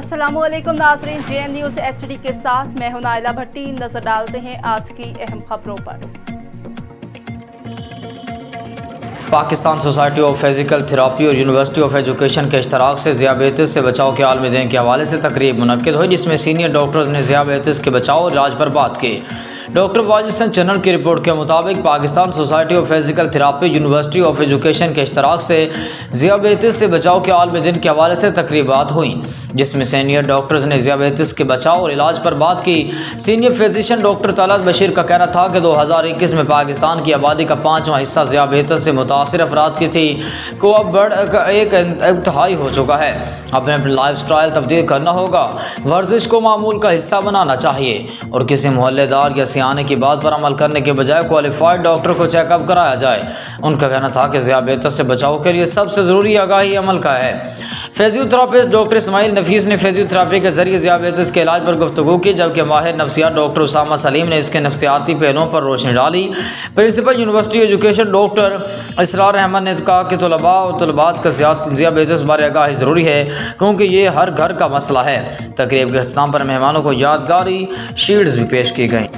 अस्सलामुअलैकुम नाज़रीन, JN news HD के साथ मैं हूं नाइला भट्टी। नजर डालते हैं आज की अहम खबरों पर। Pakistan society of physical therapy और यूनिवर्सिटी ऑफ एजुकेशन के इश्तराक से ज़ियाबेतिस से बचाव के आलमी दिन के हवाले से तकरीब मुनक्किद हुई, जिसमें सीनियर डॉक्टर्स ने ज़ियाबेतिस के बचाव और इलाज पर बात की। डॉक्टर वाजिद चैनल की रिपोर्ट के मुताबिक Pakistan society of physical therapy university of education के इश्तराक से ज़ियाबेतिस से बचाव के आलमी दिन के हवाले से तकरीबात हुई, जिसमें सीनियर डॉक्टर्स ने ज़ियाबेतिस के बचाव और इलाज पर बात की। Senior physician doctor Talat Bashir का कहना था कि 2021 में पाकिस्तान की आबादी का 5वां हिस्सा ज़ियाबेतिस से मुतासिर अफराद की थी को अब एक इंतहाई हो चुका है। अपने लाइफ स्टाइल तब्दील करना होगा, वर्जिश को मामूल का हिस्सा बनाना चाहिए और किसी मोहल्लेदार या सियाने की बात पर अमल करने के बजाय क्वालिफाइड डॉक्टर को चेकअप कराया जाए। उनका कहना था कि ज़ियाबेतिस से बचाव के लिए सबसे ज़रूरी आगाही अमल का है। फिजियोथेरापिस्ट डॉक्टर इस्माइल नफीस ने फिजियोथेरापी के जरिए ज़ियाबेतिस के इलाज पर गुफ्तगू की, जबकि माहिर नफ्सियात डॉक्टर उसामा सलीम ने इसके नफ्सियाती पहलुओं पर रोशनी डाली। प्रिंसिपल यूनिवर्सिटी एजुकेशन डॉक्टर इसरार अहमद ने कहा कि तलबा और तलबात का ज़ियाबेतिस बारे आगाही ज़रूरी है, क्योंकि ये हर घर का मसला है। तकरीब के अख्ताम पर मेहमानों को यादगारी शील्ड्स भी पेश की गई।